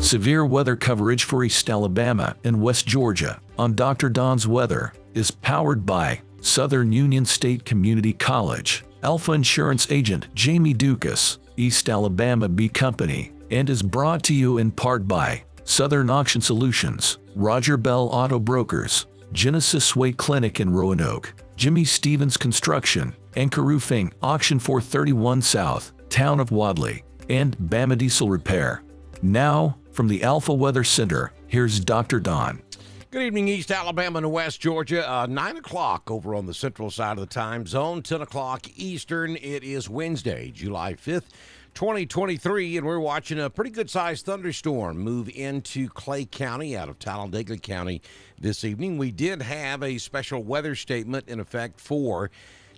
Severe weather coverage for East Alabama and West Georgia on Dr. Don's Weather is powered by Southern Union State Community College, Alpha Insurance Agent Jamie Dukas, East Alabama Bee Company, and is brought to you in part by Southern Auction Solutions, Roger Bell Auto Brokers, Genesis Way Clinic in Roanoke, Jimmy Stevens Construction, Anchor Roofing, Auction 431 South, Town of Wadley, and Bama Diesel Repair. Now, from the Alpha Weather Center, here's Dr. Don. Good evening, East Alabama and West Georgia. 9 o'clock over on the central side of the time zone, 10 o'clock Eastern. It is Wednesday, July 5th, 2023, and we're watching a pretty good-sized thunderstorm move into Clay County out of Talladega County this evening. We did have a special weather statement in effect for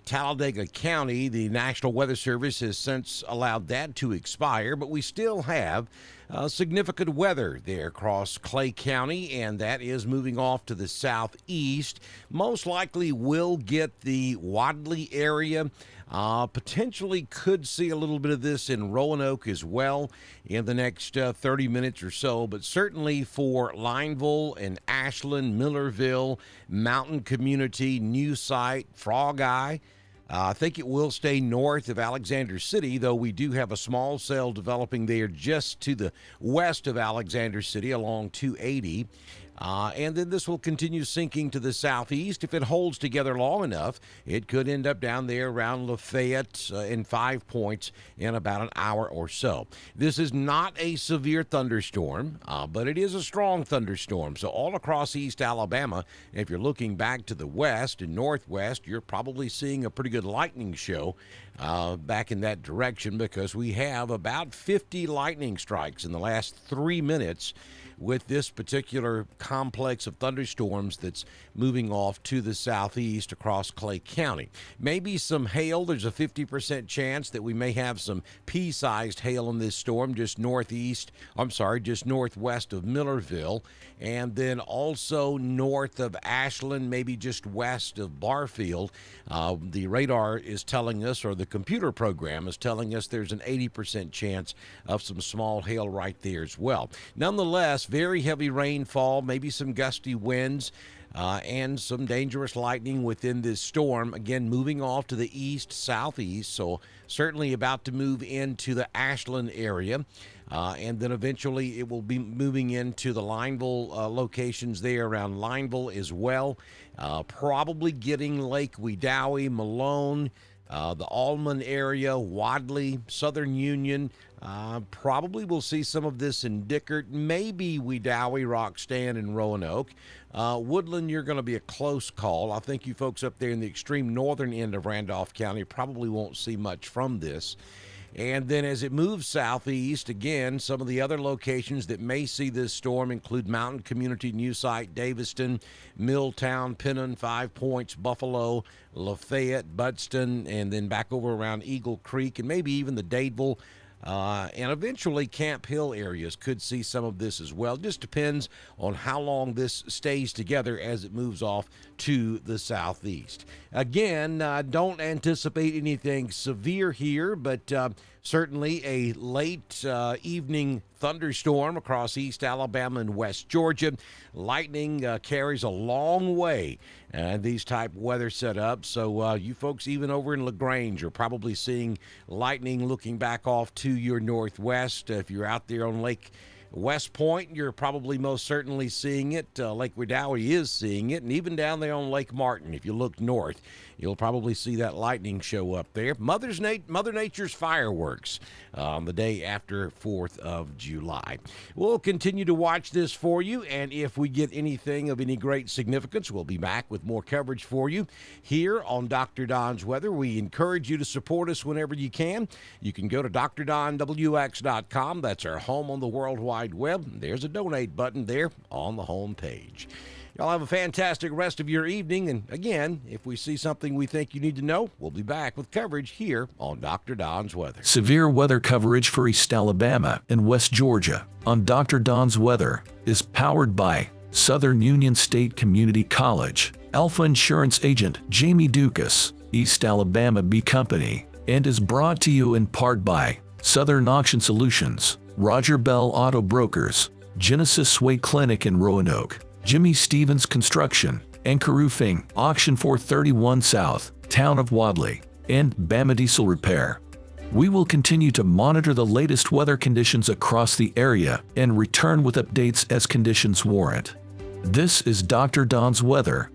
Talladega County. The National Weather Service has since allowed that to expire, but we still have significant weather there across Clay County, and that is moving off to the southeast. Most likely will get the Wadley area. Potentially could see a little bit of this in Roanoke as well in the next 30 minutes or so, but certainly for Lineville and Ashland, Millerville, Mountain Community, New Site, Frog Eye. I think it will stay north of Alexander City, though we do have a small cell developing there just to the west of Alexander City along 280. And then this will continue sinking to the southeast. If it holds together long enough, it could end up down there around Lafayette in 5 Points in about an hour or so. This is not a severe thunderstorm, but it is a strong thunderstorm. So all across East Alabama, if you're looking back to the west and northwest, you're probably seeing a pretty good lightning show back in that direction, because we have about 50 lightning strikes in the last 3 minutes with this particular complex of thunderstorms that's moving off to the southeast across Clay County. Maybe some hail. There's a 50% chance that we may have some pea-sized hail in this storm just northwest of Millerville, and then also north of Ashland, maybe just west of Barfield. The radar is telling us, or the computer program is telling us, there's an 80% chance of some small hail right there as well. Nonetheless, very heavy rainfall, maybe some gusty winds, and some dangerous lightning within this storm. Again, moving off to the east-southeast, so certainly about to move into the Ashland area. And then eventually it will be moving into the Lineville locations there around Lineville as well. Probably getting Lake Wedowee, Malone, the Allman area, Wadley, Southern Union. Probably we'll see some of this in Dickert, maybe Wedowee, Roxton, and Roanoke. Woodland, you're going to be a close call. I think you folks up there in the extreme northern end of Randolph County probably won't see much from this. And then as it moves southeast, again, some of the other locations that may see this storm include Mountain Community, New Site, Daviston, Milltown, Pennon, 5 Points, Buffalo, Lafayette, Budston, and then back over around Eagle Creek, and maybe even the Dadeville, and eventually Camp Hill areas could see some of this as well. Just depends on how long this stays together as it moves off to the southeast. Again, don't anticipate anything severe here, but certainly a late evening thunderstorm across East Alabama and West Georgia. Lightning carries a long way these type of weather setups. So you folks even over in LaGrange are probably seeing lightning looking back off to your northwest. If you're out there on Lake West Point, you're probably most certainly seeing it. Lake Wedowee is seeing it, and even down there on Lake Martin, if you look north, you'll probably see that lightning show up there. Mother Nature's fireworks on the day after 4th of July. We'll continue to watch this for you, and if we get anything of any great significance, we'll be back with more coverage for you here on Dr. Don's Weather. We encourage you to support us whenever you can. You can go to drdonwx.com. That's our home on the World Wide Web. There's a donate button there on the home page. Y'all have a fantastic rest of your evening. And again, if we see something we think you need to know, we'll be back with coverage here on Dr. Don's Weather. Severe weather coverage for East Alabama and West Georgia on Dr. Don's Weather is powered by Southern Union State Community College, Alpha Insurance Agent Jamie Dukas, East Alabama Bee Company, and is brought to you in part by Southern Auction Solutions, Roger Bell Auto Brokers, Genesis Way Clinic in Roanoke, Jimmy Stevens Construction, Anchor Roofing, Auction 431 South, Town of Wadley, and Bama Diesel Repair. We will continue to monitor the latest weather conditions across the area and return with updates as conditions warrant. This is Dr. Don's Weather,